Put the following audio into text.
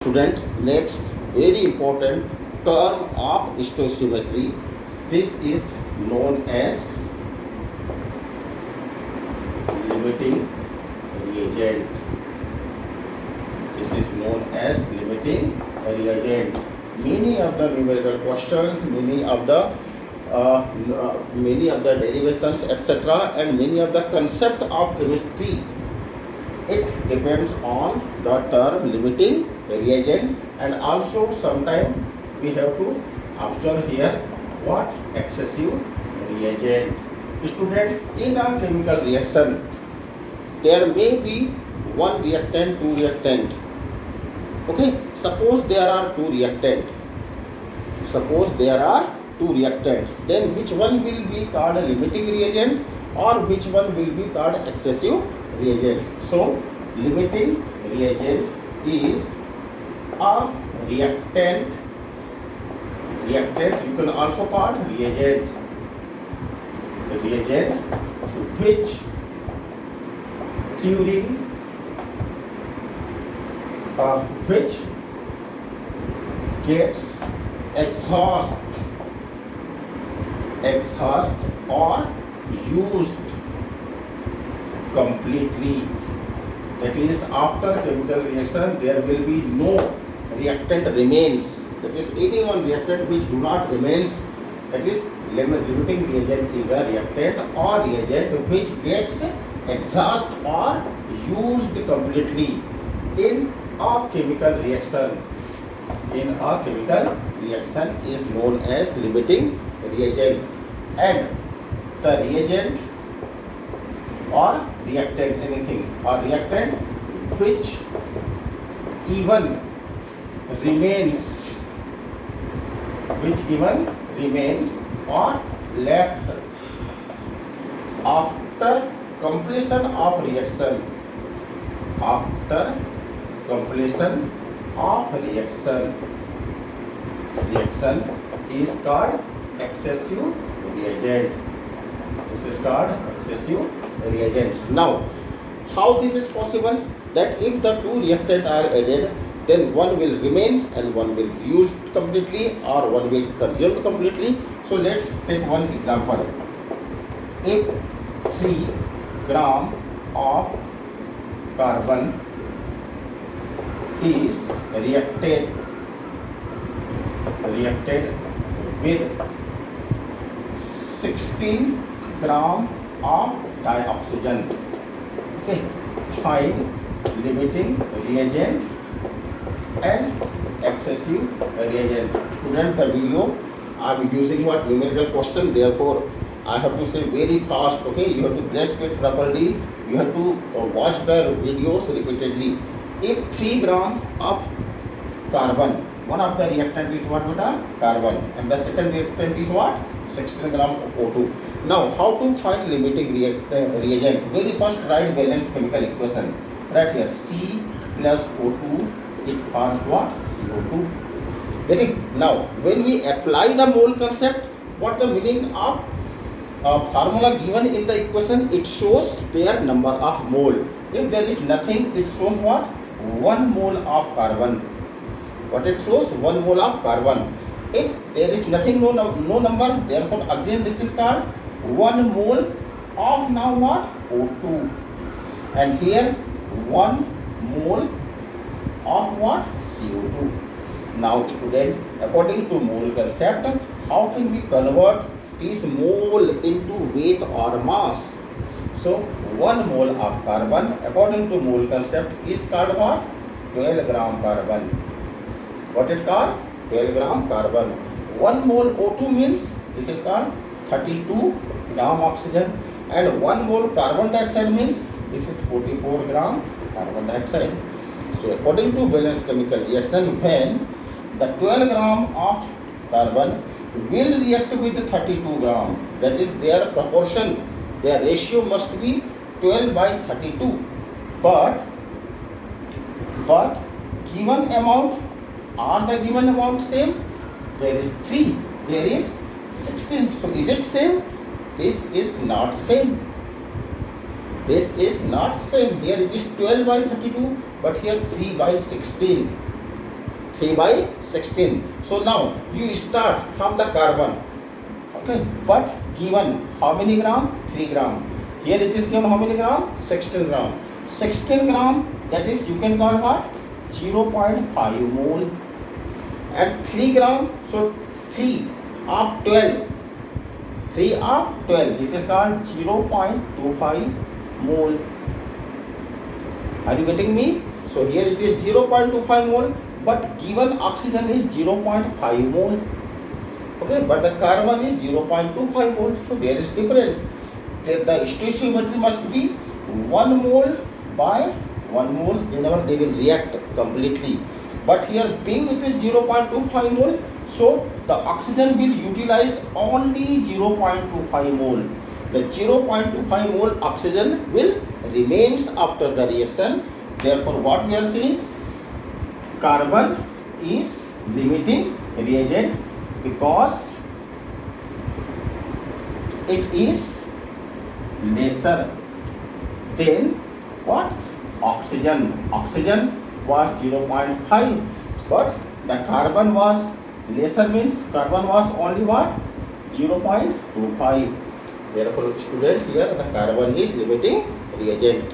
Student, next very important term of stoichiometry. This is known as limiting reagent. This is known as limiting reagent. Many of the numerical questions, many of the derivations, etc., and many of the concept of chemistry, it depends on the term limiting reagent, and also sometimes we have to observe here what excessive reagent. Student, in a chemical reaction there may be one reactant, two reactant. Okay, suppose there are two reactant, then which one will be called a limiting reagent or which one will be called excessive reagent? So limiting reagent is a reactant you can also call reagent which during which gets exhaust or used completely. That is, after chemical reaction there will be no reactant remains. That is, any one reactant which do not remains, that is limiting reagent is a reactant or reagent which gets exhaust or used completely in a chemical reaction. In a chemical reaction is known as limiting reagent, and the reagent or reactant, anything or reactant which even remains or left after completion of reaction. Reaction is called excessive reagent. This is called excessive reagent. Now, how this is possible? That if the two reactants are added, then one will remain and one will used completely or one will consumed completely. So let's take one example. If 3 gram of carbon is reacted with 16 gram of dioxygen. Okay, find limiting reagent and excessive reagent. Student, the video I am using what numerical question, therefore I have to say very fast. Okay, you have to grasp it properly. You have to watch the videos repeatedly. If 3 grams of carbon, one of the reactant is what? Carbon, and the second reactant is what? 16 gram of O2. Now, how to find limiting reagent? Very first, write balanced chemical equation. Right here, C plus O2, it forms what? CO2. Getting? Now, when we apply the mole concept, what the meaning of formula given in the equation? It shows their number of mole. If there is nothing, it shows what? 1 mole of carbon. What it shows? 1 mole of carbon. If there is nothing, no number, therefore again this is called 1 mole of now what? O2. And here 1 mole of what? CO2. Now student, according to mole concept, how can we convert this mole into weight or mass? So 1 mole of carbon according to mole concept is called what? 12 gram carbon. What it called? 12 gram carbon. 1 mole O2 means this is called 32 gram oxygen, and 1 mole carbon dioxide means this is 44 gram carbon dioxide. So according to balanced chemical reaction, when the 12 gram of carbon will react with 32 gram, that is their proportion, their ratio must be 12 by 32. But given amount, are the given amount same? There is 3, there is 16. So is it same? This is not same. This is not same. Here it is 12 by 32, but here 3 by 16. 3 by 16. So now you start from the carbon. Okay, but given how many gram? 3 gram. Here it is given how many gram? 16 gram. 16 gram, that is you can call what? 0.5 mole. And 3 gram, so 3 of 12. 3 of 12. This is called 0.25 mole. Are you getting me? So here it is 0.25 mole, but given oxygen is 0.5 mole. Okay, but the carbon is 0.25 mole. So there is difference. The stoichiometry must be 1 mole by 1 mole. Whenever they will react completely. But here being it is 0.25 mole, so the oxygen will utilize only 0.25 mole. The 0.25 mole oxygen will remains after the reaction. Therefore, what we are saying? Carbon is limiting reagent because it is lesser than what? Oxygen. Oxygen was 0.5, but the carbon was lesser, means carbon was only what? 0.25. Therefore, student, here the carbon is limiting reagent.